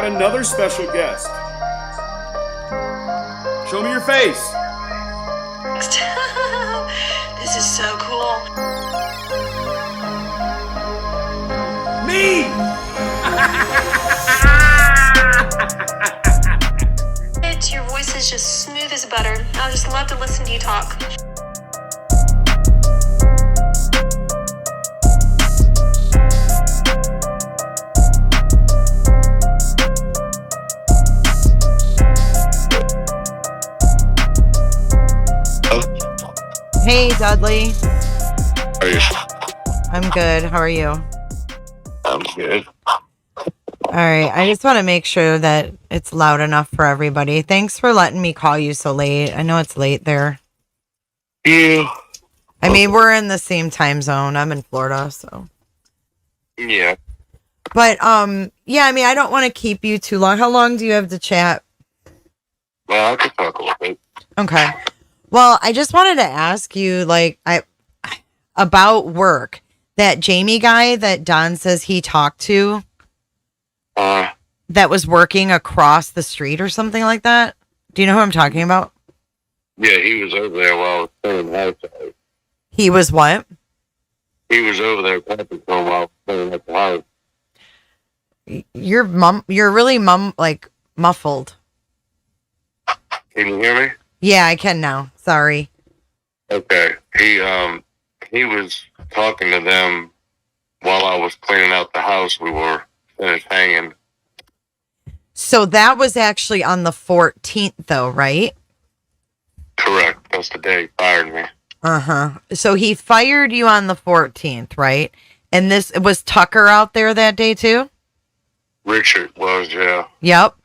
got another special guest. Show me your face. This is so cool. Me! Your voice is just smooth as butter. I just love to listen to you talk. Hey, Dudley. How are you? I'm good. How are you? I'm good. All right. I just want to make sure that it's loud enough for everybody. Thanks for letting me call you so late. I know it's late there. Yeah. I mean, we're in the same time zone. I'm in Florida, so. Yeah. But, yeah, I mean, I don't want to keep you too long. How long do you have to chat? Well, I could talk a little bit. Okay. Well, I just wanted to ask you, about work. That Jamie guy that Don says he talked to, that was working across the street or something like that. Do you know who I'm talking about? Yeah, he was over there while I was playing house. He was what? He was over there talking to him while I was playing at the house. You're really muffled. Can you hear me? Yeah, I can now. Sorry. Okay. He was talking to them while I was cleaning out the house. We were finished hanging. So that was actually on the 14th, though, right? Correct. That's the day he fired me. Uh-huh. So he fired you on the 14th, right? And this was Tucker out there that day, too? Richard was, yeah. Yep.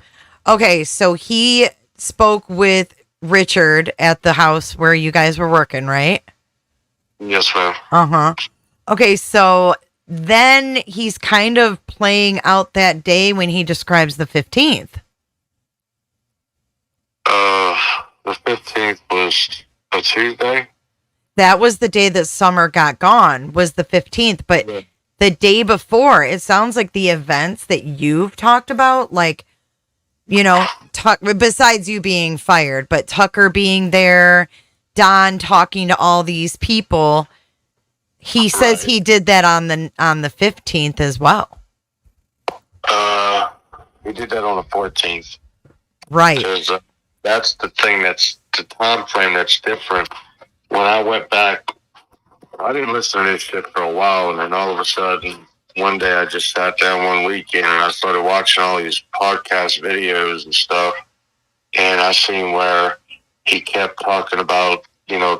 Okay, so he spoke with Richard at the house where you guys were working, right? Yes, ma'am. Uh-huh. Okay, so then he's kind of playing out that day when he describes the 15th. The 15th was a Tuesday? That was the day that Summer got gone, was the 15th. But Yeah. the day before, it sounds like the events that you've talked about, like, you know, besides you being fired, but Tucker being there, Don talking to all these people, he says he did that on the 15th as well. He did that on the 14th. Right. Because that's the thing, that's the time frame that's different. When I went back, I didn't listen to this shit for a while, and then all of a sudden, one day I just sat down one weekend and I started watching all these podcast videos and stuff, and I seen where he kept talking about,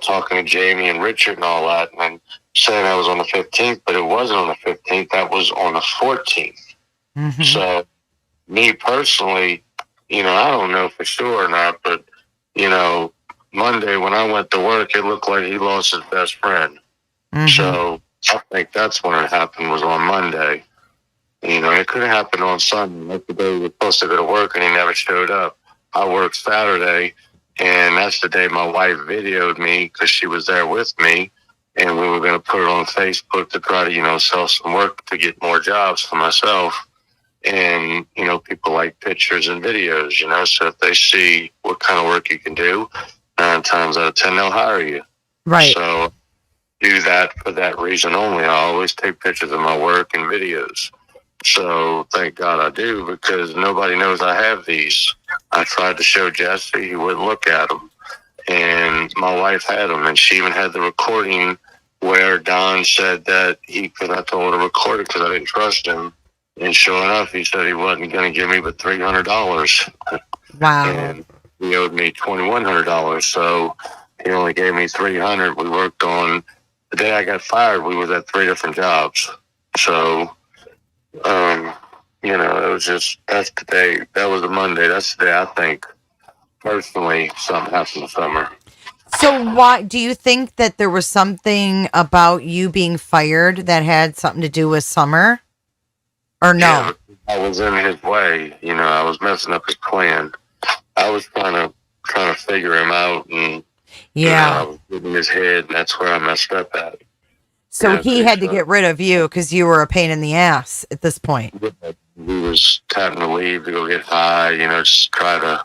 talking to Jamie and Richard and all that, and saying that was on the 15th, but it wasn't on the 15th, that was on the 14th. Mm-hmm. So, me personally, I don't know for sure or not, but, Monday when I went to work, it looked like he lost his best friend. Mm-hmm. So I think that's when it happened, was on Monday. It could have happened on Sunday. Like the day we were supposed to go to work and he never showed up. I worked Saturday, and that's the day my wife videoed me because she was there with me, and we were going to put it on Facebook to try to, sell some work to get more jobs for myself. And, people like pictures and videos, so if they see what kind of work you can do, 9 times out of 10, they'll hire you. Right. So do that for that reason only. I always take pictures of my work and videos. So thank God I do, because nobody knows I have these. I tried to show Jesse, he wouldn't look at them. And my wife had them, and she even had the recording where Don said that because I told her to record it because I didn't trust him. And sure enough, he said he wasn't going to give me but $300. Wow. And he owed me $2,100. So he only gave me $300. We worked on, the day I got fired, we was at 3 different jobs. So, it was just, that's the day, that was a Monday. That's the day I think, personally, something happened this summer. So why do you think that there was something about you being fired that had something to do with Summer? Or no? Yeah, I was in his way. I was messing up his plan. I was trying to figure him out, and I was getting his head, and that's where I messed up at. So he had to get rid of you because you were a pain in the ass at this point. he was having to leave to go get high, just try to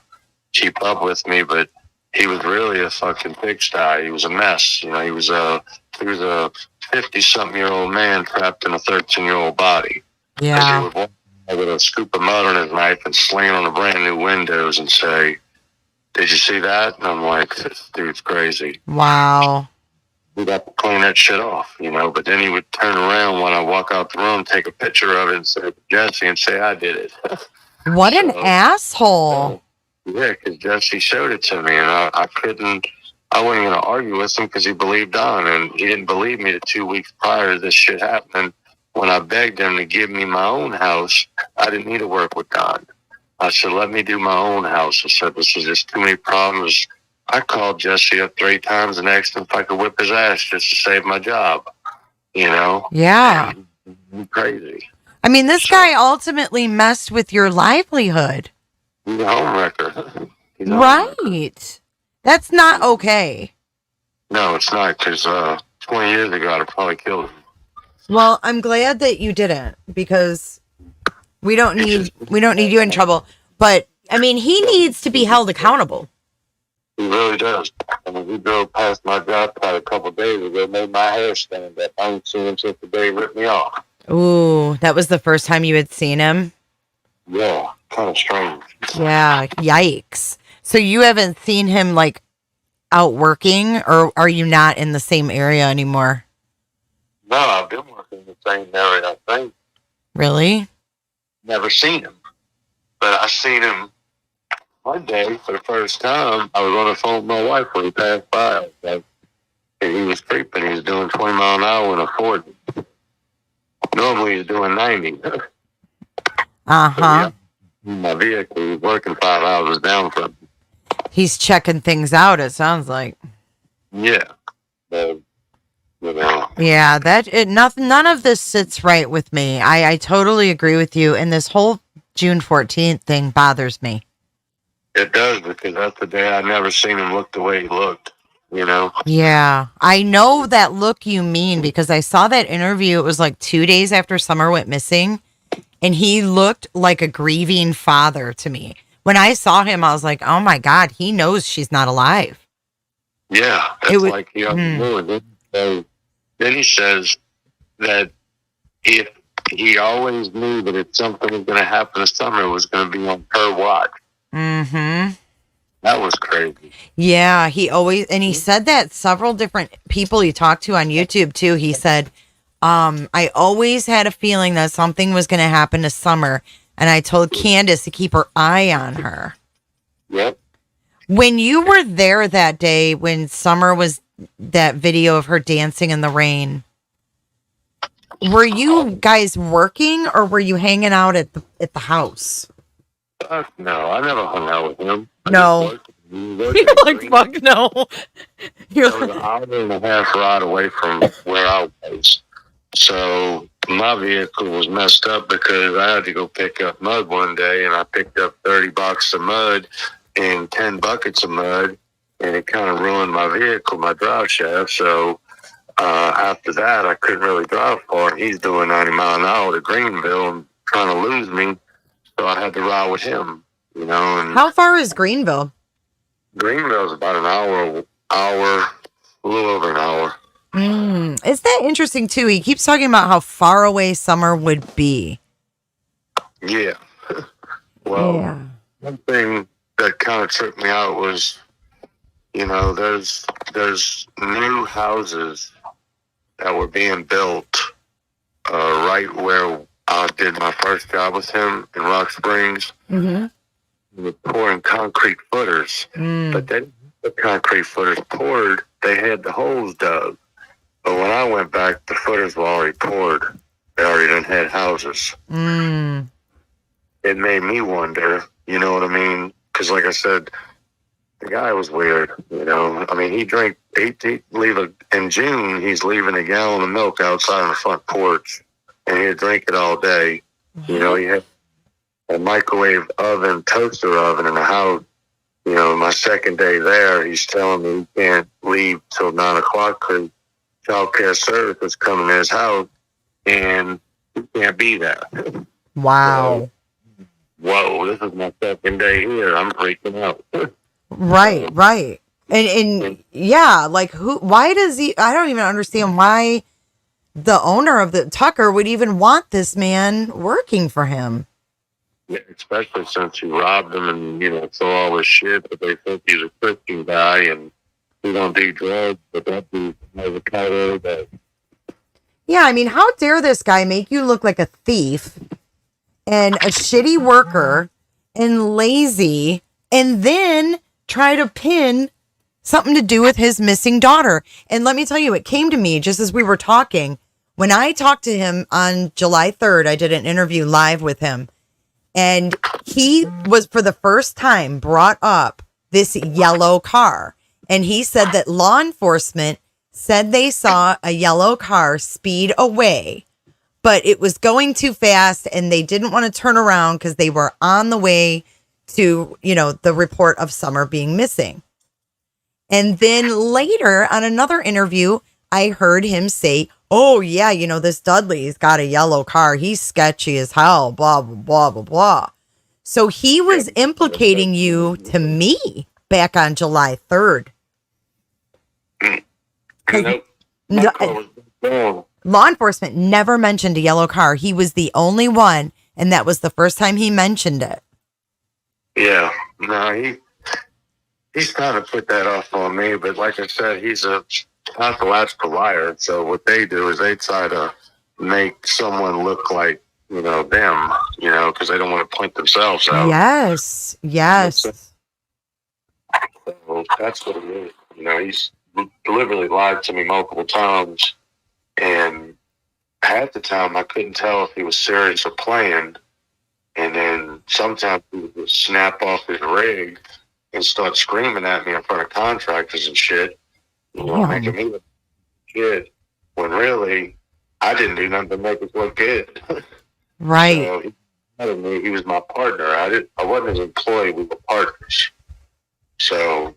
keep up with me, but he was really a fucking pigsty. He was a mess. He was a 50-something-year-old man trapped in a 13-year-old body. Yeah. He would walk with a scoop of mud on his knife and slam on the brand new windows and say, "Did you see that?" And I'm like, "This dude's crazy." Wow. We got to clean that shit off, but then he would turn around when I walk out the room, take a picture of it and say, "Jesse," and say, "I did it." What an asshole. Yeah, because Jesse showed it to me, and I wasn't going to argue with him because he believed Don, and he didn't believe me the 2 weeks prior to this shit happening. When I begged him to give me my own house, I didn't need to work with Don. I said, "Let me do my own house." I said, "This is just too many problems." I called Jesse up 3 times and asked him if I could whip his ass just to save my job, Yeah. He's crazy. I mean, this guy ultimately messed with your livelihood. He's a homewrecker. Right. That's not okay. No, it's not, because 20 years ago, I'd have probably killed him. Well, I'm glad that you didn't, because we don't need you in trouble. But I mean, he needs to be held accountable. He really does. I mean, he drove past my job probably a couple of days ago, made my hair stand up. I ain't seen him since the day he ripped me off. Ooh, that was the first time you had seen him? Yeah, kind of strange. Yeah, yikes. So you haven't seen him like out working, or are you not in the same area anymore? No, I've been working in the same area, I think. Really? Never seen him. But I seen him one day for the first time. I was on the phone with my wife when he passed by. And he was creeping. He was doing 20 mile an hour in a Ford. Normally he's doing 90. Uh-huh. My vehicle, he was working 5 hours down from me. He's checking things out, it sounds like. Yeah. Yeah, none of this sits right with me. I totally agree with you, and this whole June 14th thing bothers me. It does, because that's the day I never seen him look the way he looked, Yeah, I know that look you mean, because I saw that interview. It was like 2 days after Summer went missing, and he looked like a grieving father to me. When I saw him, I was like, oh my God, he knows she's not alive. Yeah, that's like he knew. Then he says that if he always knew that if something was going to happen this summer, it was going to be on her watch. Mm-hmm. That was crazy. Yeah, he said that several different people he talked to on YouTube too. He said, I always had a feeling that something was going to happen to Summer, and I told Candace to keep her eye on her. Yep. When you were there that day, when Summer was that video of her dancing in the rain, were you guys working, or were you hanging out at the house? No, I never hung out with him. No. You're like, fuck no. You're like, an hour and a half ride away from where I was. So my vehicle was messed up because I had to go pick up mud one day, and I picked up 30 boxes of mud and 10 buckets of mud, and it kind of ruined my vehicle, my drive shaft. So after that, I couldn't really drive far. He's doing 90 mile an hour to Greenville and trying to lose me. So I had to ride with him, And how far is Greenville? Greenville's about an hour, a little over an hour. Is that interesting too? He keeps talking about how far away Summer would be. Yeah. Well, one thing that kind of tripped me out was, there's new houses that were being built right where I did my first job with him in Rock Springs. Mm-hmm. We were pouring concrete footers, but then the concrete footers poured, they had the holes dug. But when I went back, the footers were already poured. They already done had houses. It made me wonder, you know what I mean? Because like I said, the guy was weird, I mean, in June, he's leaving a gallon of milk outside on the front porch, and he'd drink it all day. He had a microwave oven, toaster oven in the house. My second day there, he's telling me he can't leave till 9 o'clock because child care service was coming to his house, and he can't be there. Wow. So, whoa, this is my second day here. I'm freaking out. Right. And yeah, like why does he, I don't even understand why the owner of the Tucker would even want this man working for him. Yeah, especially since he robbed him and, stole all his shit, but they think he's a Christian guy and he don't do drugs, but that dude has a kind of that. Yeah, I mean, how dare this guy make you look like a thief and a shitty worker and lazy, and then try to pin something to do with his missing daughter. And let me tell you, it came to me just as we were talking. When I talked to him on July 3rd, I did an interview live with him. And he was, for the first time, brought up this yellow car. And he said that law enforcement said they saw a yellow car speed away, but it was going too fast and they didn't want to turn around because they were on the way to, the report of Summer being missing. And then later on another interview, I heard him say, oh, yeah, this Dudley's got a yellow car. He's sketchy as hell, blah, blah, blah, blah, blah. So he was implicating you to me back on July 3rd. Law enforcement never mentioned a yellow car. He was the only one, and that was the first time he mentioned it. Yeah, no, he's trying to put that off on me, but like I said, he's a pathological liar. So what they do is they try to make someone look like, them, because they don't want to point themselves out. Yes. So that's what it is. He's deliberately lied to me multiple times, and half the time I couldn't tell if he was serious or playing. And then sometimes he would just snap off his rig and start screaming at me in front of contractors and shit, making me look good, when really I didn't do nothing to make it look good. Right. So he was my partner. I wasn't his employee. We were partners. So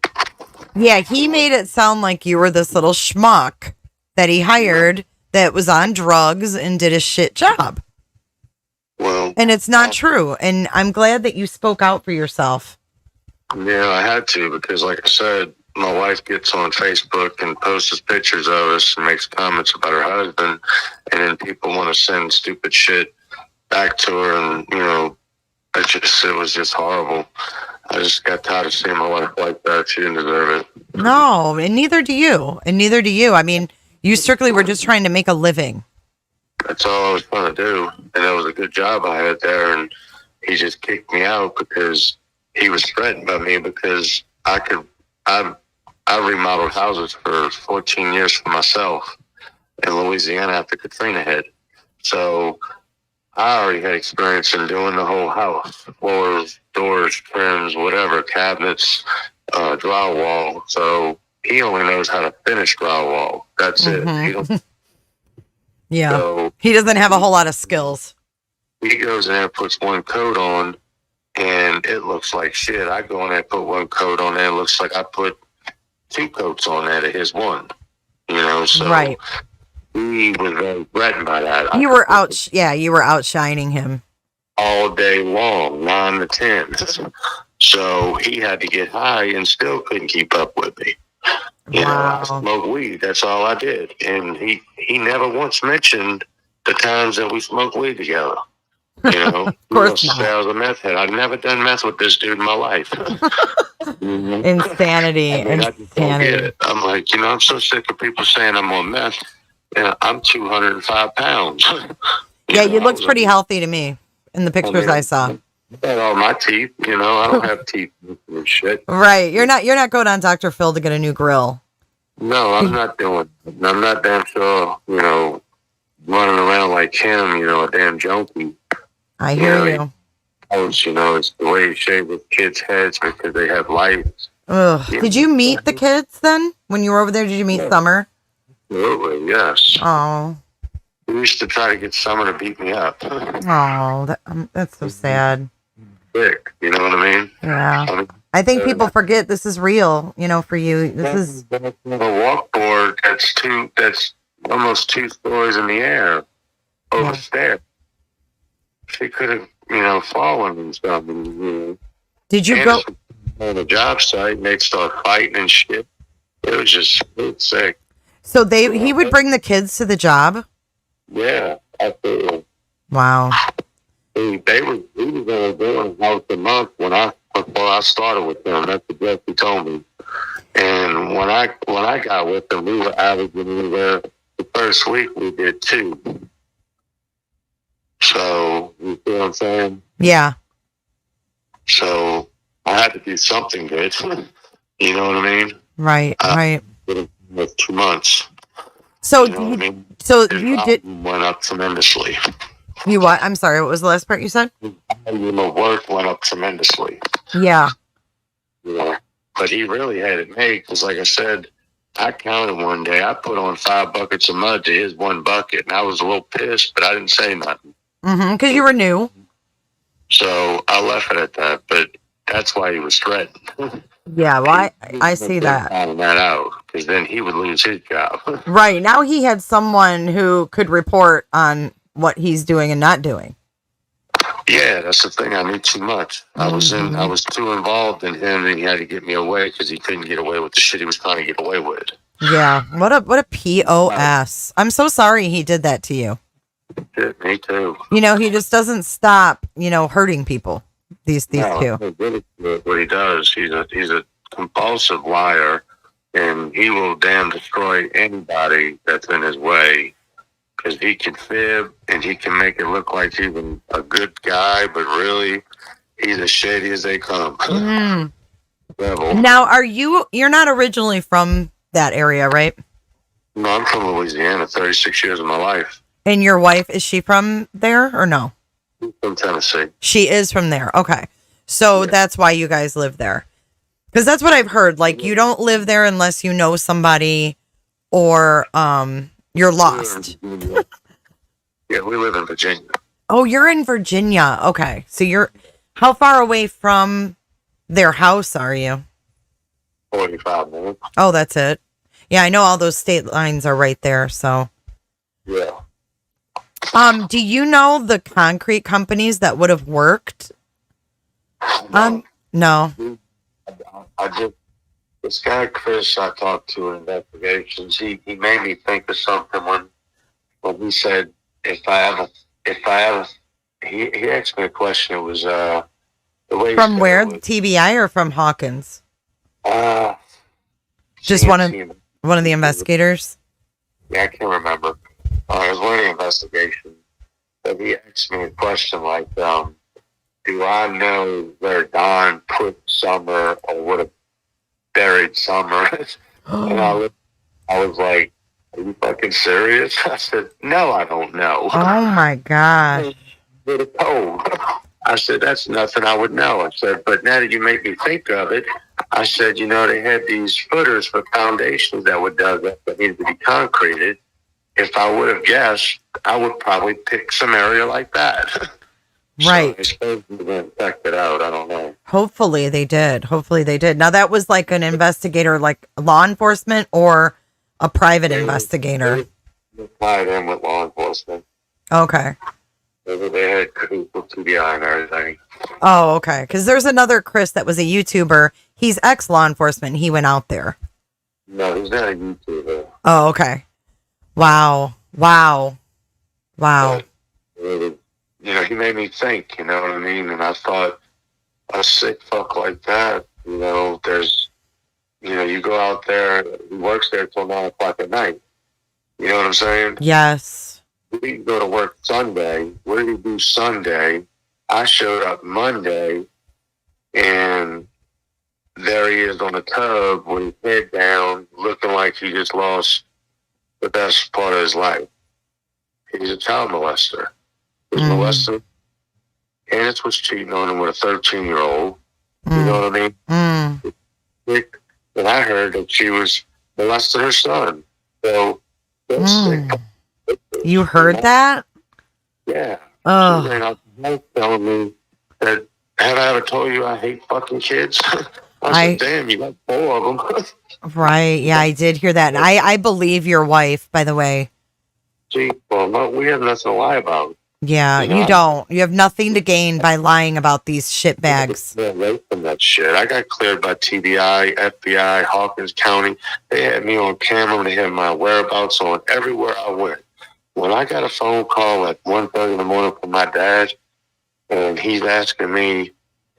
yeah, he made it sound like you were this little schmuck that he hired that was on drugs and did a shit job. Well, and it's not true. And I'm glad that you spoke out for yourself. Yeah, I had to, because like I said, my wife gets on Facebook and posts pictures of us and makes comments about her husband, and then people want to send stupid shit back to her, and it was just horrible. I just got tired of seeing my wife like that. She didn't deserve it. No, and neither do you. I mean, you strictly were just trying to make a living. That's all I was trying to do, and that was a good job I had there, and he just kicked me out because he was threatened by me, because I remodeled houses for 14 years for myself in Louisiana after Katrina hit. So I already had experience in doing the whole house: floors, doors, trims, whatever, cabinets, drywall. So he only knows how to finish drywall. That's it. He don't, yeah. So he doesn't have a whole lot of skills. He goes in there, puts one coat on, and it looks like shit. I go in there, put one coat on there, it looks like I put two coats on there to his one. So right. He was very threatened by that. You were outshining him all day long, 9 to 10. So he had to get high and still couldn't keep up with me. I smoked weed. That's all I did. And he never once mentioned the times that we smoked weed together. Of course not. I was a meth head. I'd never done meth with this dude in my life. Insanity. I just don't get it. I'm like, I'm so sick of people saying I'm on meth. And I'm 205 pounds. You looked pretty healthy to me in the pictures I saw. I got all my teeth, I don't have teeth and shit. Right. You're not going on Dr. Phil to get a new grill. No, I'm not doing it. I'm not damn sure, running around like him, a damn junkie. I hear you. It's the way he shaved with kids' heads because they have lights. Ugh. Did you meet the kids then? When you were over there, did you meet Summer? Absolutely, yes. Oh. He used to try to get Summer to beat me up. Oh, that's so sad. Sick, you know what I mean? Yeah. I think people forget this is real, for you. This is a walkboard that's almost 2 stories in the air over stairs. she could have, fallen and stuff. And, Did you and go? on the job site, and they'd start fighting and shit. It was sick. So he would bring the kids to the job? Yeah, absolutely. Wow. He was only doing house a month before I started with them. That's what he told me. And when I got with them, we were averaging anywhere. The first week we did 2. So you see what I'm saying? Yeah. So I had to do something good. You know what I mean? Right. Right. With 2 months. So you know what I mean? So His you did. volume went up tremendously. You what? I'm sorry. What was the last part you said? Work went up tremendously. Yeah. But he really had it made because, like I said, I counted one day. I put on 5 buckets of mud to his 1 bucket, and I was a little pissed, but I didn't say nothing. Because you were new. So I left it at that. But that's why he was threatened. Yeah. Well, I see that. Finding that out because then he would lose his job. Right. Now he had someone who could report on what he's doing and not doing. Yeah, that's the thing. I knew too much. I was too involved in him, and he had to get me away because he couldn't get away with the shit he was trying to get away with. Yeah, what a POS. I'm so sorry he did that to you. Yeah, me too. He just doesn't stop, hurting people. These two. What he does, he's a compulsive liar, and he will damn destroy anybody that's in his way. Because he can fib and he can make it look like he's a good guy, but really, he's as shady as they come. Now, you're not originally from that area, right? No, I'm from Louisiana, 36 years of my life. And your wife, is she from there or no? She's from Tennessee. She is from there. Okay. So that's why you guys live there. Because that's what I've heard. Like, you don't live there unless you know somebody or, you're lost. Yeah, we live in Virginia. Oh, you're in Virginia. Okay. So how far away from their house are you? 45 minutes. Oh, that's it. Yeah, I know all those state lines are right there. So, yeah. Do you know the concrete companies that would have worked? No. This guy Chris I talked to in investigations, he made me think of something when he said if I ever he asked me a question. It was the way from where TBI or from Hawkins? Just one of the investigators. Yeah, I can't remember. It was one of the investigations. But he asked me a question like, "Do I know where Don put Summer or would have buried Summer?" And I was like, "Are you fucking serious?" I said, "No, I don't know." Oh my gosh. I said, "That's nothing I would know." I said, "But now that you make me think of it," I said, they had these footers for foundations that were dug up that needed to be concreted. If I would have guessed, I would probably pick some area like that. Right. So I suppose we went check it out. I don't know. Hopefully they did. Now that was like an investigator, like law enforcement or a private investigator. They tied in with law enforcement. Okay. They had crews with TBI and everything. Oh, okay. Because there's another Chris that was a YouTuber. He's ex-law enforcement. He went out there. No, he's not a YouTuber. Oh, okay. Wow. But, he made me think, you know what I mean? And I thought, a sick fuck like that, there's, you go out there, he works there till 9 o'clock at night. You know what I'm saying? Yes. We go to work Sunday. What did he do Sunday? I showed up Monday, and there he is on the tub with his head down, looking like he just lost the best part of his life. He's a child molester. He's molested. Candace was cheating on him with a 13-year-old. You know what I mean? And I heard that she was molesting her son. So, that's sick. You heard that? Yeah. Oh. She ran out the house telling me that, have I ever told you I hate fucking kids? I said, damn, you got 4 of them. Right. Yeah, I did hear that. And I believe your wife, by the way. See, well, no, we have nothing to lie about. Yeah, You know, you don't. You have nothing to gain by lying about these shit bags. away from that shit. I got cleared by TBI, FBI, Hawkins County. They had me on camera. They had my whereabouts on everywhere I went. When I got a phone call at 1:30 in the morning from my dad, and he's asking me,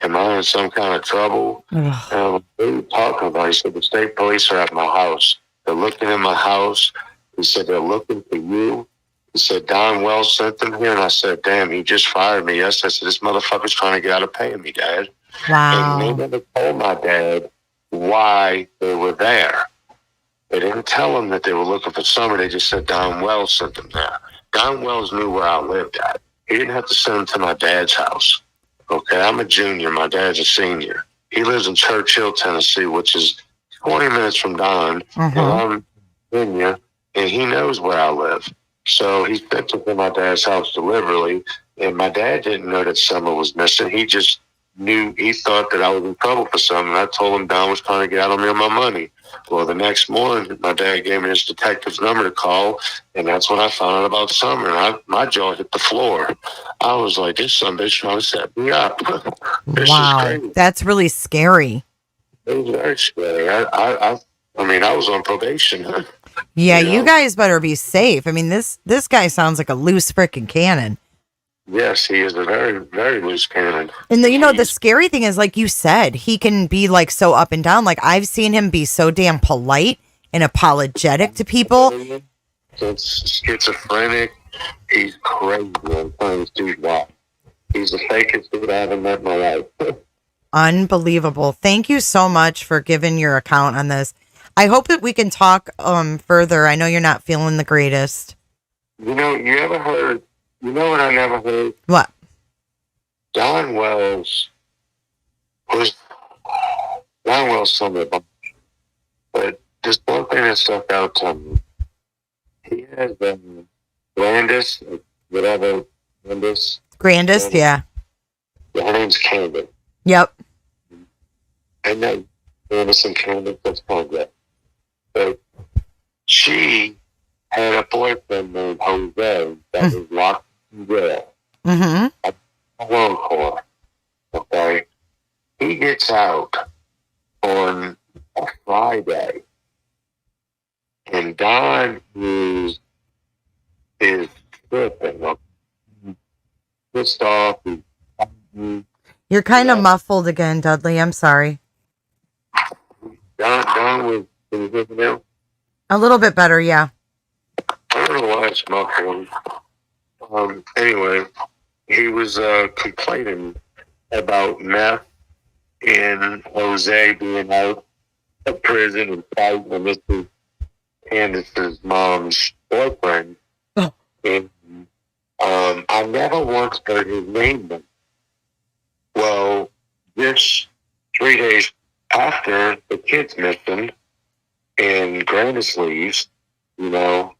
am I in some kind of trouble? Ugh. What are you talking about? He said, the state police are at my house. They're looking in my house. He said, they're looking for you. He said, Don Wells sent them here. And I said, damn, he just fired me. Yes, I said, this motherfucker's trying to get out of paying me, Dad. And they Wow. never told my dad why they were there. They didn't tell him that they were looking for somebody. They just said Don Wells sent them there. Don Wells knew where I lived at. He didn't have to send them to my dad's house. Okay, I'm a junior. My dad's a senior. He lives in Churchill, Tennessee, which is 20 minutes from Don. And I'm a junior, and he knows where I live. So he sent them to my dad's house deliberately. And my dad didn't know that Summer was missing. He just knew, he thought that I was in trouble for something. I told him Don was trying to get out on me on my money. Well, the next morning, my dad gave me this detective's number to call, and that's when I found out about Summer. And my jaw hit the floor. I was like, this son bitch trying to set me up. This is Wow. crazy. That's really scary. It was very scary. I mean, I was on probation. Yeah, You you know? guys better be safe. I mean, this guy sounds like a loose freaking cannon. Yes, he is a very, very loose cannon. And the scary thing is, like you said, he can be like so up and down. Like I've seen him be so damn polite and apologetic to people. It's schizophrenic. He's crazy. I'm telling this dude why. He's the fakest dude I ever met in my life. Unbelievable. Thank you so much for giving your account on this. I hope that we can talk further. I know you're not feeling the greatest. You know, you ever heard, you know what I never heard? What? Don Wells told me a bunch. But just one thing that stuck out to me. He has Landis, whatever, Landis. Grandest, yeah. Her name's Candace. Yep. I know Landis and Candace, that's called that. But she had a boyfriend named Jose that was locked in jail. Mm-hmm. Alone for, okay? He gets out on a Friday, and Don is tripping, pissed off. You're kind of muffled again, Dudley. I'm sorry. Don was, can you hear me now? A little bit better, yeah. I don't know why it's muffled. Anyway, he was complaining about meth and Jose being out of prison and fighting, and this is Candace's mom's boyfriend. Oh. And I never once heard his name. Well, this 3 days after the kid's missing and Grandis leaves, you know,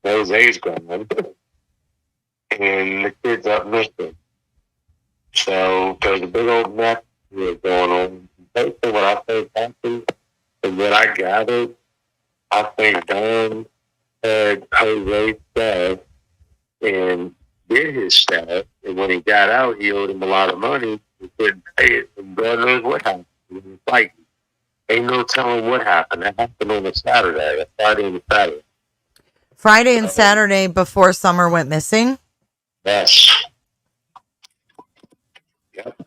Jose's gone, and the kid's up missing. So there's a big old mess here going on. Basically, what I think happened and what I gathered, I think Don had Jose stuff and did his stuff, and when he got out, he owed him a lot of money. He couldn't pay it, and God knows what happened. He was fighting. Ain't no telling what happened. That happened on a Saturday, a Friday and a Saturday. Friday and Saturday before Summer went missing? Yes. Yep.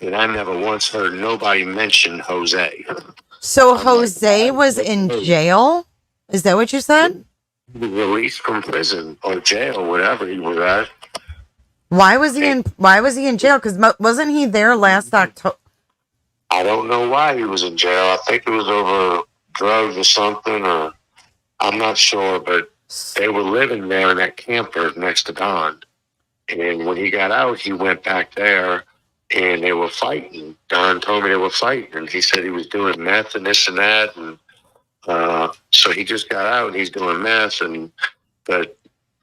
And I never once heard nobody mention Jose. So Jose was in jail? Is that what you said? He was released from prison or jail, whatever he was at. Why was he in jail? Because wasn't he there last October? I don't know why he was in jail. I think it was over drugs or something, or I'm not sure, but they were living there in that camper next to Don. And when he got out, he went back there, and they were fighting. Don told me they were fighting, and he said he was doing meth and this and that, and so he just got out, and he's doing meth, but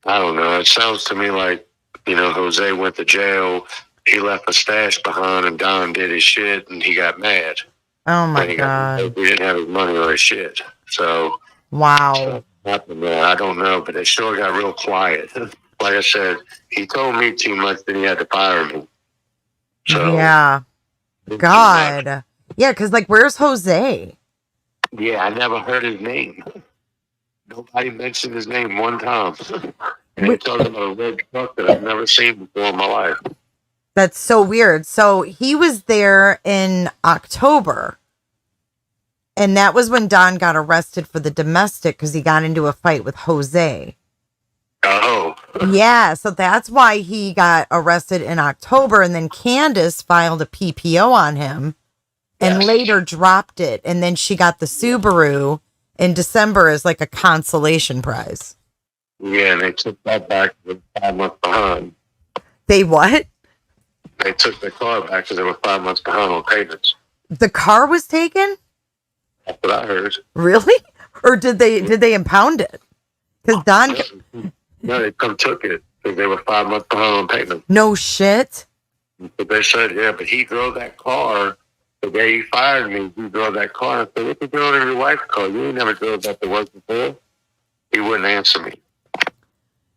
I don't know. It sounds to me like, you know, Jose went to jail, he left a stash behind, and Don did his shit, and he got mad. Oh, my God. He didn't have his money or his shit. So, wow. I don't know, but it sure got real quiet. like I said, he told me too much, then he had to fire me. So yeah. God. Yeah, because, like, where's Jose? Yeah, I never heard his name. Nobody mentioned his name one time. And they're talking about a red truck that I've never seen before in my life. That's so weird. So he was there in October. And that was when Don got arrested for the domestic because he got into a fight with Jose. Oh. Yeah, so that's why he got arrested in October. And then Candace filed a PPO on him and later dropped it. And then she got the Subaru in December as like a consolation prize. Yeah, and they took that back 5 months behind. They what? They took the car back because they were 5 months behind on payments. The car was taken? That's what I heard. Really? Or did they impound it? Because Don... No, they took it because they were 5 months behind on payments. No shit? But they said, yeah, but he drove that car. The day he fired me, he drove that car. I said, what you doing in your wife's car? You ain't never drove that to work before. He wouldn't answer me.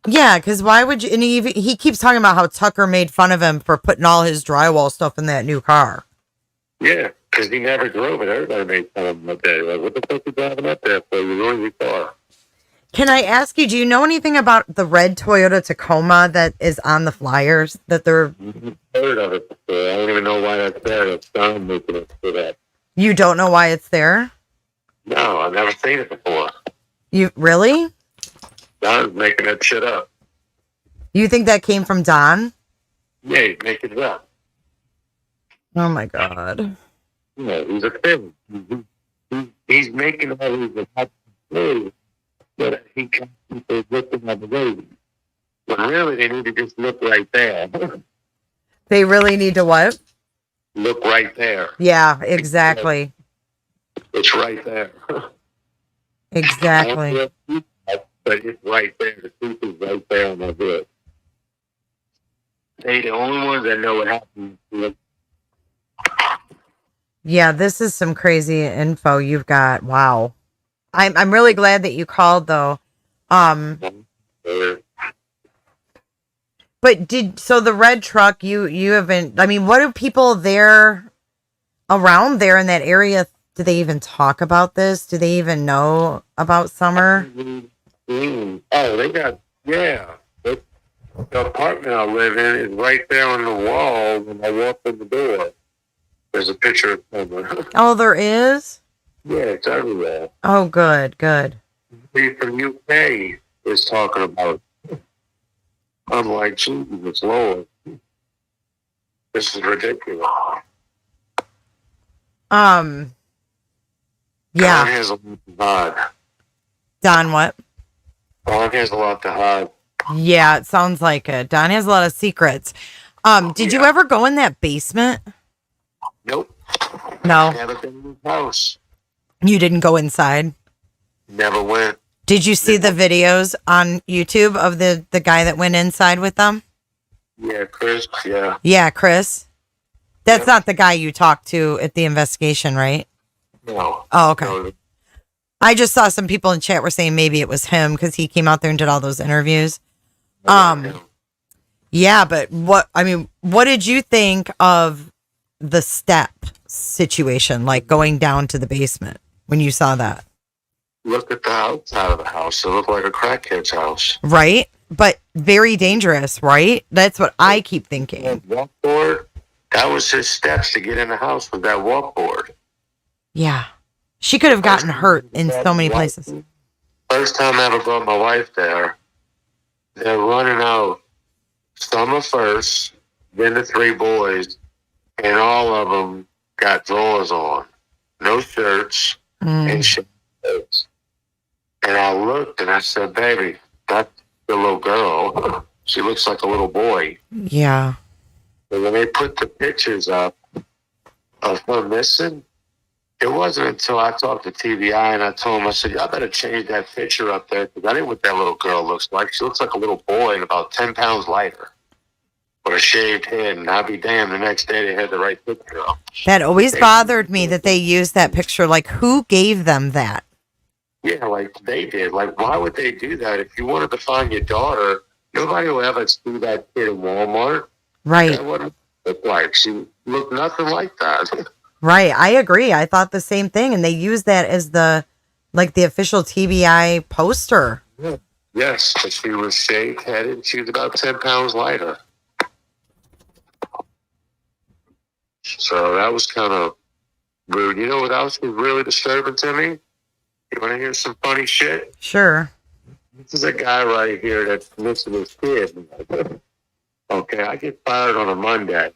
Yeah, because why would you... And he keeps talking about how Tucker made fun of him for putting all his drywall stuff in that new car. Yeah, because he never drove it. Everybody made fun of him up there. Like, what the fuck are you driving up there for? You ruined your car. Can I ask you, do you know anything about the red Toyota Tacoma that is on the flyers? That they're... Heard of it before. I don't even know why that's there. It's Don making it for that. You don't know why it's there? No, I've never seen it before. You really? Don's making that shit up. You think that came from Don? Yeah, he's making it up. Oh my God. Yeah, he's a film. He's making all these things that he can people looking at the road. But really, they need to just look right there. They really need to what? Look right there. Yeah, exactly. It's right there. Exactly. But it's right there. The truth is right there on my book. They the only ones that know what happened. Yeah, this is some crazy info you've got. Wow. I'm really glad that you called though. But so the red truck, you haven't, I mean, what do people there around there in that area, do they even talk about this? Do they even know about Summer? Oh, they got, yeah. The apartment I live in is right there on the wall when I walk in the door. There's a picture of Summer. Oh, there is? Yeah, it's everywhere. Oh, good. He from UK is talking about it. I'm like, Jesus, it's Lord. This is ridiculous. Yeah. Don has a lot to hide. Don what? Don has a lot to hide. Yeah, it sounds like it. Don has a lot of secrets. Did you ever go in that basement? Nope. No. Never been in his house. You didn't go inside? Never went. Did you see the videos on YouTube of the guy that went inside with them? Yeah, Chris, yeah. Yeah, Chris. That's not the guy you talked to at the investigation, right? No. Oh, okay. No. I just saw some people in chat were saying maybe it was him because he came out there and did all those interviews. Yeah, but what did you think of the step situation, like going down to the basement when you saw that? Look at the outside of the house. It looked like a crackhead's house. Right? But very dangerous, right? That's what I keep thinking. That walkboard, that was his steps to get in the house with that walkboard. Yeah. She could have gotten hurt in so many places. First time I ever brought my wife there, they're running out Summer first, then the three boys, and all of them got drawers on. No shirts and shirts. And I looked and I said, baby, that's the little girl. She looks like a little boy. Yeah. And when they put the pictures up of her missing, it wasn't until I talked to TVI and I told him, I said, y'all better change that picture up there because I didn't know what that little girl looks like. She looks like a little boy and about 10 pounds lighter with a shaved head. And I'll be damned, the next day they had the right picture up. That always bothered me that they used that picture. Like, who gave them that? Yeah, like they did. Like, why would they do that? If you wanted to find your daughter, Nobody will ever see that kid in Walmart. Right. That what it looked like. She looked nothing like that. Right. I agree. I thought the same thing. And they used that as the official TBI poster. Yes, but she was shaved headed. She was about 10 pounds lighter. So that was kind of rude. You know what else was really disturbing to me? You want to hear some funny shit? Sure. This is a guy right here that's missing his kid. Okay, I get fired on a Monday.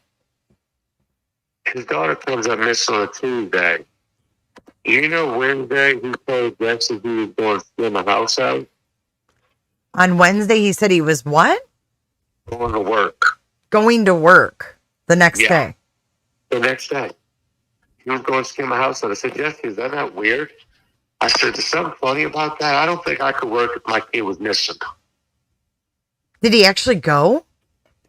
His daughter comes up missing on a Tuesday. You know, Wednesday he told Jesse he was going to steal my house out. On Wednesday, he said he was what? Going to work. Going to work the next day. The next day. He was going to steal my house out. I said, Jesse, is that not weird? I said, there's something funny about that. I don't think I could work if my kid was missing. Did he actually go?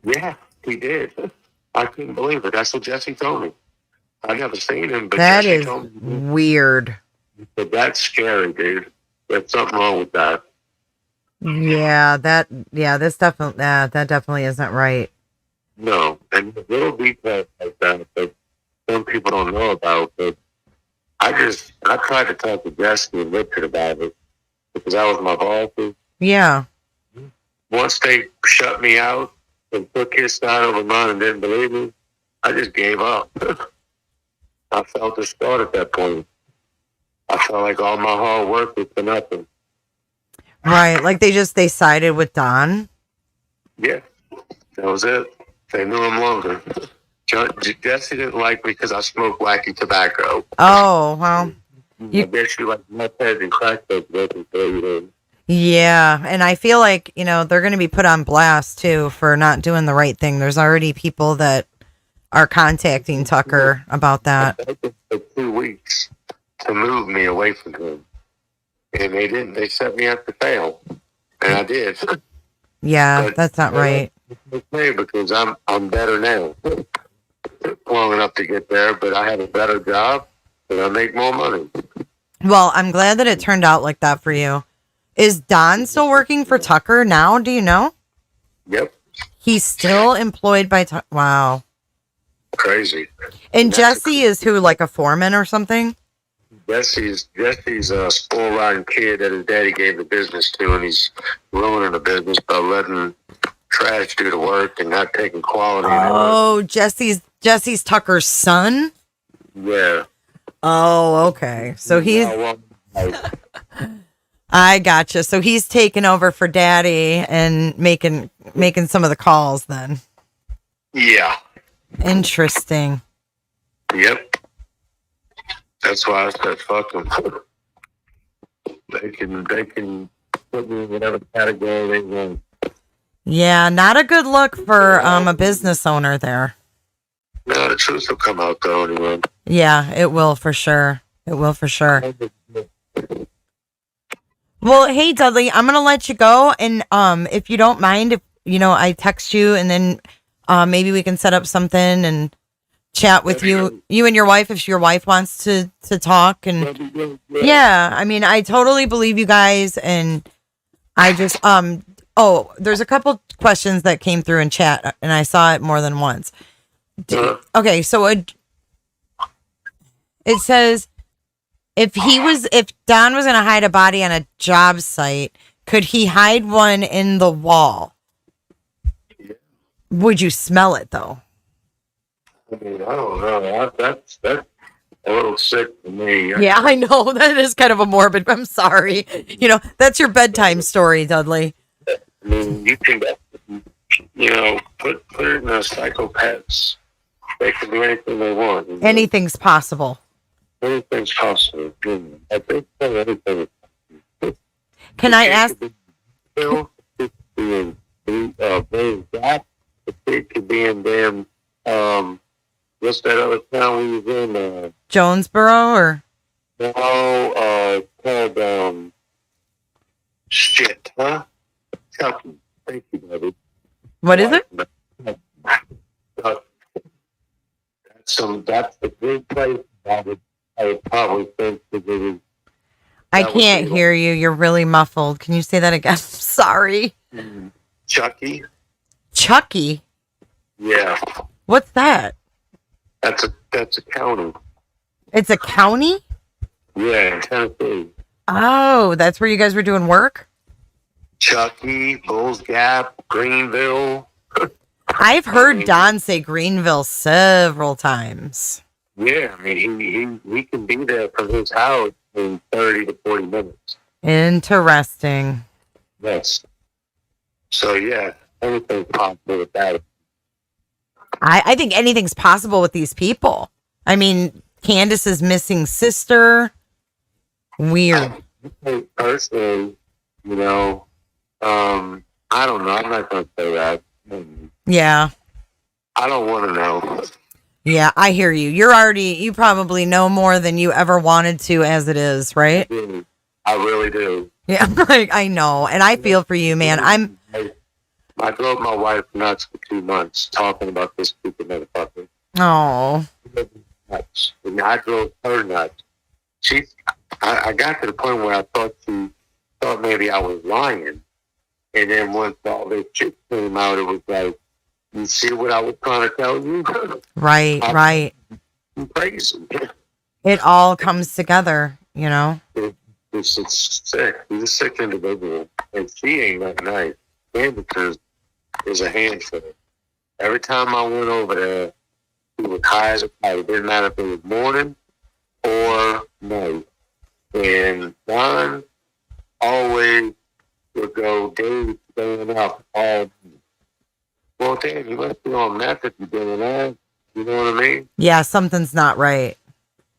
Yeah, he did. I couldn't believe it. That's what Jesse told me. I never seen him, but that Jesse is told me. Weird. But that's scary, dude. There's something wrong with that. Yeah, that definitely isn't right. No, and little details like that that some people don't know about. But I tried to talk to Jesse and Richard about it because I was my bosses. Yeah. Once they shut me out and took his side over mine and didn't believe me, I just gave up. I felt destroyed at that point. I felt like all my hard work was for nothing. Right, like they sided with Don. Yeah, that was it. They knew him longer. Jesse didn't like me because I smoked wacky tobacco. Oh, well. I guess you like meth heads and crack coke. Yeah, and I feel like, they're going to be put on blast, too, for not doing the right thing. There's already people that are contacting Tucker about that. It took 2 weeks to move me away from him. And they didn't. They set me up to fail. And I did. Yeah, but that's not right. It's okay because I'm better now. It took long enough to get there, but I have a better job and I make more money. Well, I'm glad that it turned out like that for you. Is Don still working for Tucker now? Do you know? Yep. He's still employed by Tucker. Wow. Crazy. And Jesse is who, like a foreman or something? Jesse's a spoil rotten kid that his daddy gave the business to, and he's ruining the business by letting trash do the work and not taking quality. Oh, Jesse's Tucker's son? Yeah. Oh, okay. So he's... I gotcha. So he's taking over for Daddy and making some of the calls then. Yeah. Interesting. Yep. That's why I said fuck them. They can put me in whatever category they want. Yeah, not a good look for a business owner there. No, the truth will come out though anyway. Yeah, it will for sure. It will for sure. Well, hey Dudley, I'm gonna let you go, and if you don't mind, if I text you, and then maybe we can set up something and chat with you and your wife if your wife wants to talk. And yeah, I mean, I totally believe you guys, and I just there's a couple questions that came through in chat, and I saw it more than once. Okay, so it says if Don was going to hide a body on a job site, could he hide one in the wall? Would you smell it though? I mean, I don't know. That's a little sick for me. Yeah, I know. That is kind of a morbid. I'm sorry. That's your bedtime story, Dudley. I mean, you can, put it in a psychopaths. They can do anything they want. Anything's possible. Anything's possible. I think anything. Can I ask? It could be in damn. What's that other town we was in? Jonesboro or? No, called shit, huh? Chucky. Thank you, David. What is it? That's the big place. I would probably think that it was. I can't hear you. You're really muffled. Can you say that again? Sorry. Chucky. Chucky? Yeah, What's that? that's a county. It's a county? Yeah, in Tennessee. Oh, that's where you guys were doing work? Chucky, Bulls Gap, Greenville. I've heard Don say Greenville several times. Yeah, I mean, he can be there from his house in 30 to 40 minutes. Interesting. Yes. So, yeah, anything's possible with that. I think anything's possible with these people. I mean, Candace's missing sister. Weird. Personally, you know, I don't know. I'm not going to say that. Yeah. I don't want to know. Yeah, I hear you. You probably know more than you ever wanted to as it is, right? I really do. Yeah, like I know. And I feel for you, man. I drove my wife nuts for 2 months talking about this stupid motherfucker. Oh. Nuts. And I drove her nuts. I got to the point where I thought she thought maybe I was lying. And then once all this shit came out, it was like, you see what I was trying to tell you? Right. I'm crazy. It all comes together, you know? This is sick. He's a sick individual. And she ain't that nice. Candace is a handful. Every time I went over there, he was high as a kite. It didn't matter if it was morning or night. And Don always would go, Dave, staying up all day. Well, Dave, you must be on meth if you're doing that. You know what I mean? Yeah, something's not right.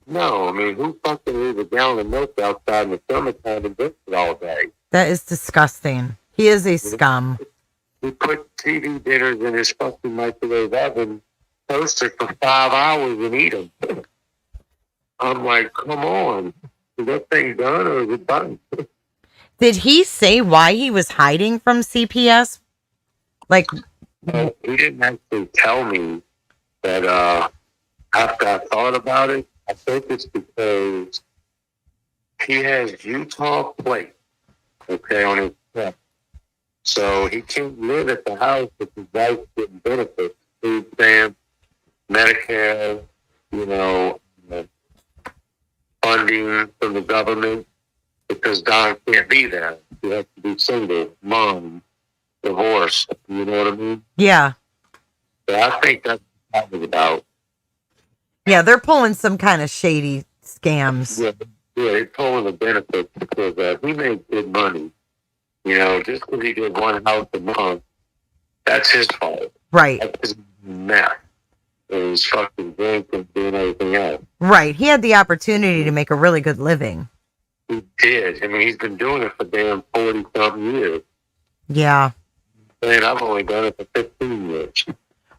No, I mean, who fucking leaves a gallon of milk outside in the summertime and drinks it all day? That is disgusting. He is a scum. He put TV dinners in his fucking microwave oven, toast it for 5 hours and eat them. I'm like, come on. Is that thing done or is it done? Did he say why he was hiding from CPS? Like, He didn't actually tell me that after I thought about it. I think it's because he has Utah plate, okay, on his truck. So he can't live at the house if his wife's getting benefits, food stamps, Medicare, you know, funding from the government, because Don can't be there. He has to be single, mom, divorced, you know what I mean? yeah. So I think that's what that was about. Yeah, they're pulling some kind of shady scams. Yeah, they're pulling the benefits because he made good money. You know, just because he did one house a month, that's his fault. Right. That's his meth. And he's fucking drinking, doing everything else. Right. He had the opportunity to make a really good living. He did. I mean, he's been doing it for damn 40-something years. Yeah. Man, I've only done it for 15 years.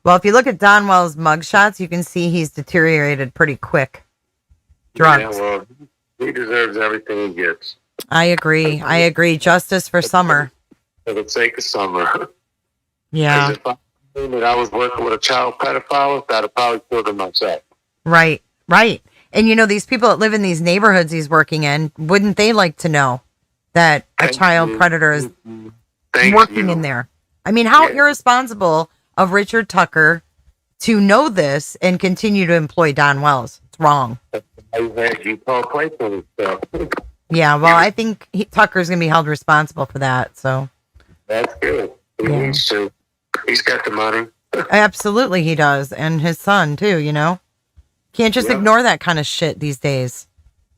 Well, if you look at Donwell's mugshots, you can see he's deteriorated pretty quick. Drugs. Yeah, well, he deserves everything he gets. I agree. Justice for Summer. For the sake of Summer. Yeah. If I knew that I was working with a child pedophile, I'd have probably killed him myself. Right. And you know, these people that live in these neighborhoods he's working in, wouldn't they like to know that a child predator is working in there? I mean, how irresponsible of Richard Tucker to know this and continue to employ Don Wells. It's wrong. Yeah, well, I think Tucker's going to be held responsible for that. So that's good. He needs to. He's got the money. Absolutely, he does, and his son too. You know, can't just ignore that kind of shit these days.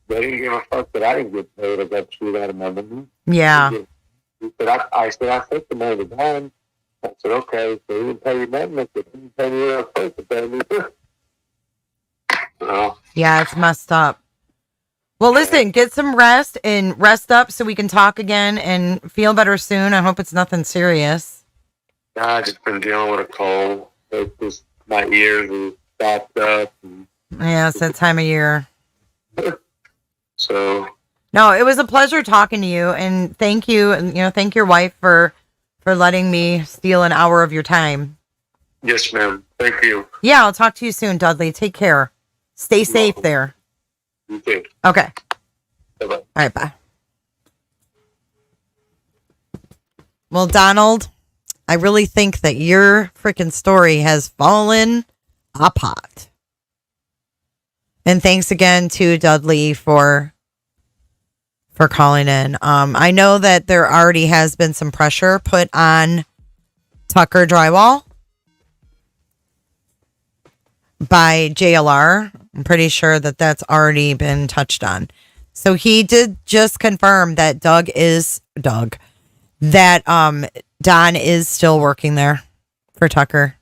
They didn't give a fuck that I didn't get paid. I got chewed out of my money. Yeah. He said, I sent the money to Don. I said, okay, so he didn't pay you nothing. I said, he didn't pay me what I was supposed to pay me. Yeah, it's messed up. Well, listen, get some rest and rest up so we can talk again and feel better soon. I hope it's nothing serious. I just been dealing with a cold. It's just my ears are stopped up. Yeah, it's that time of year. So. No, it was a pleasure talking to you, and thank you. And thank your wife for letting me steal an hour of your time. Yes, ma'am. Thank you. Yeah, I'll talk to you soon, Dudley. Take care. Stay safe there. You too. Okay. Bye-bye. All right, bye. Well, Donald, I really think that your freaking story has fallen apart. And thanks again to Dudley for calling in. I know that there already has been some pressure put on Tucker Drywall by JLR. I'm pretty sure that that's already been touched on. So he did just confirm that Don is still working there for Tucker.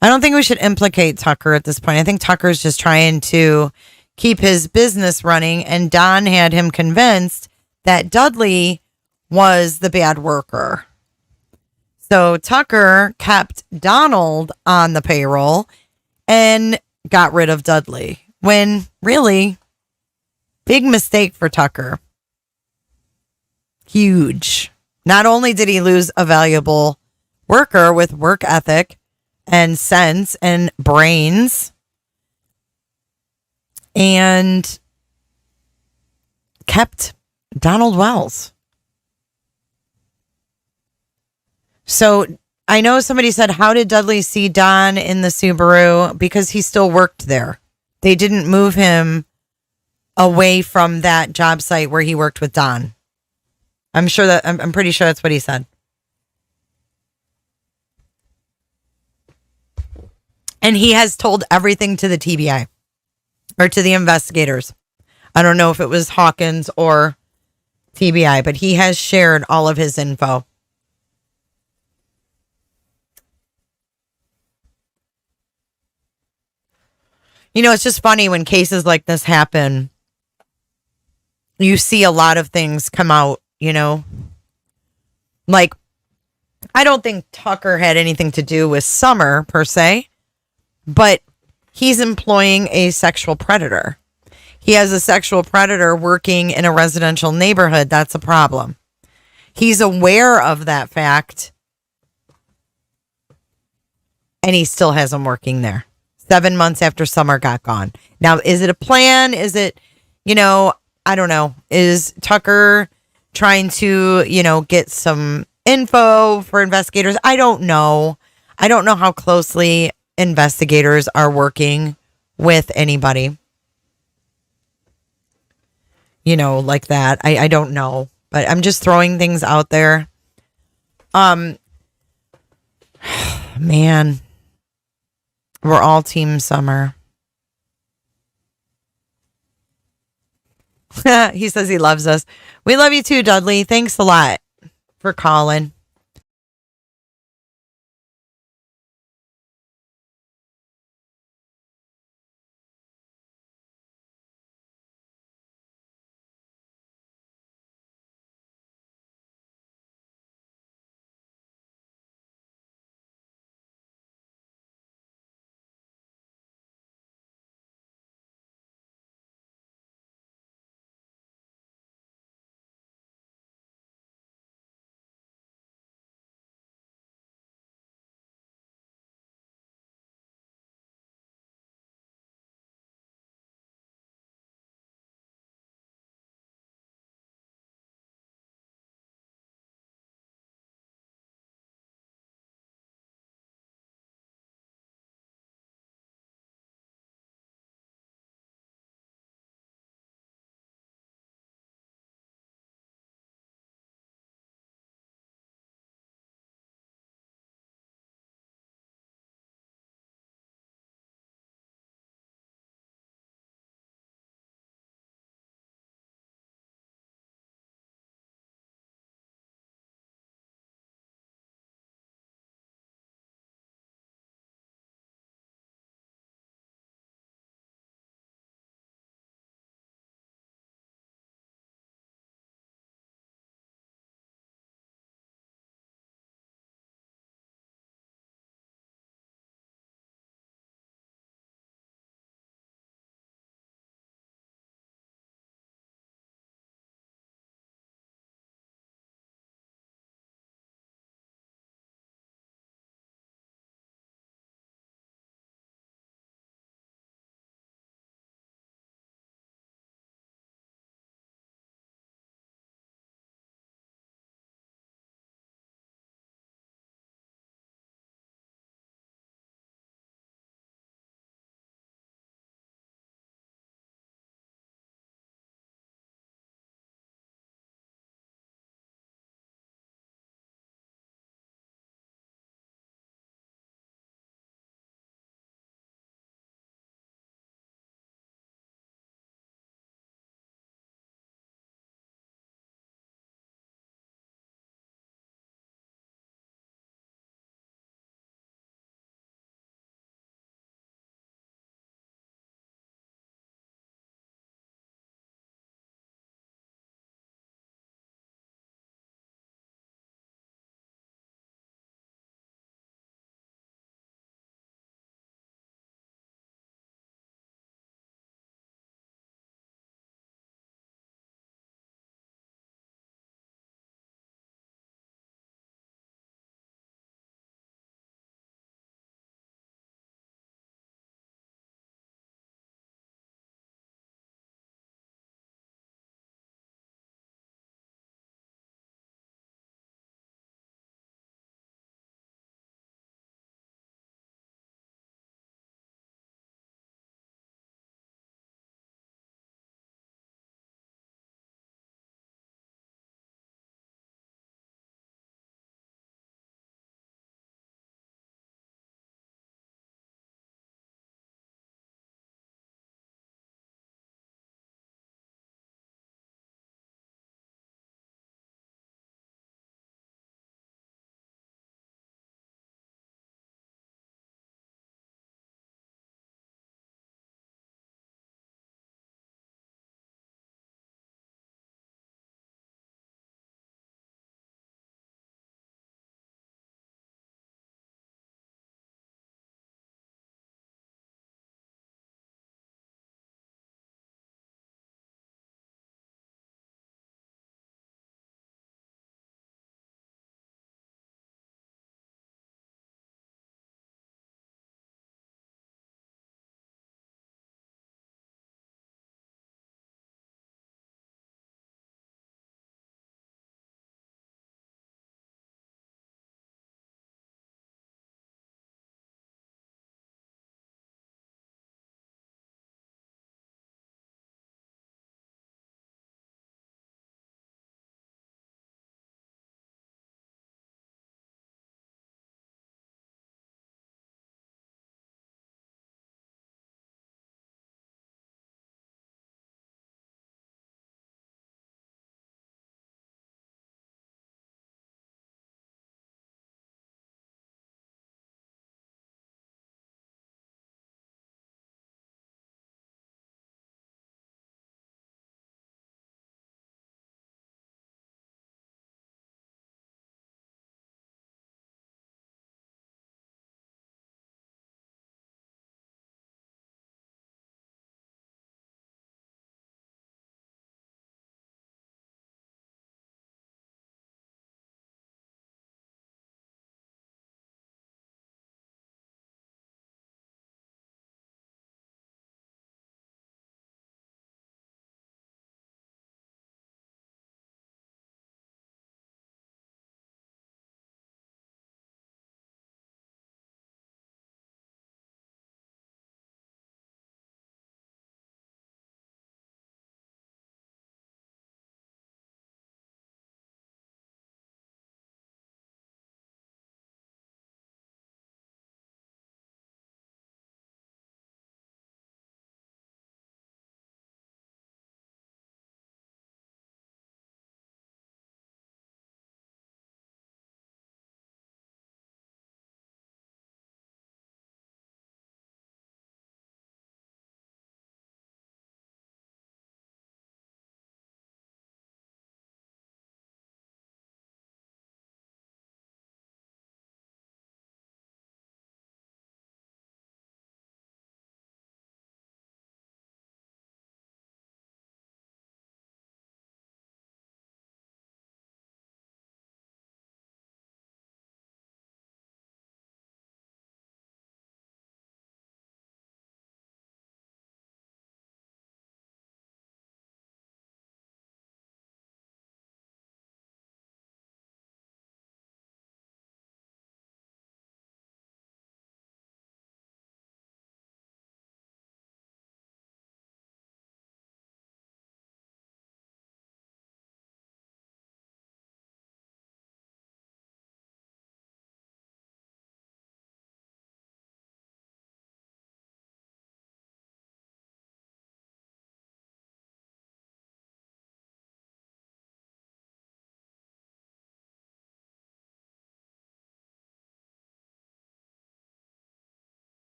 I don't think we should implicate Tucker at this point. I think Tucker's just trying to keep his business running, and Don had him convinced that Dudley was the bad worker. So Tucker kept Donald on the payroll and got rid of Dudley, when really, big mistake for Tucker. Huge. Not only did he lose a valuable worker with work ethic and sense and brains, and kept Donald Wells. So I know somebody said, how did Dudley see Don in the Subaru? Because he still worked there. They didn't move him away from that job site where he worked with Don. I'm pretty sure that's what he said. And he has told everything to the TBI or to the investigators. I don't know if it was Hawkins or TBI, but he has shared all of his info. You know, it's just funny when cases like this happen. You see a lot of things come out, you know. Like, I don't think Tucker had anything to do with Summer per se, but he's employing a sexual predator. He has a sexual predator working in a residential neighborhood. That's a problem. He's aware of that fact, and he still has him working there 7 months after Summer got gone. Now, is it a plan? Is it, you know, I don't know. Is Tucker trying to, you know, get some info for investigators? I don't know. I don't know how closely investigators are working with anybody, you know, like that. I don't know, but I'm just throwing things out there. Man, we're all Team Summer. He says he loves us. We love you too, Dudley. Thanks a lot for calling.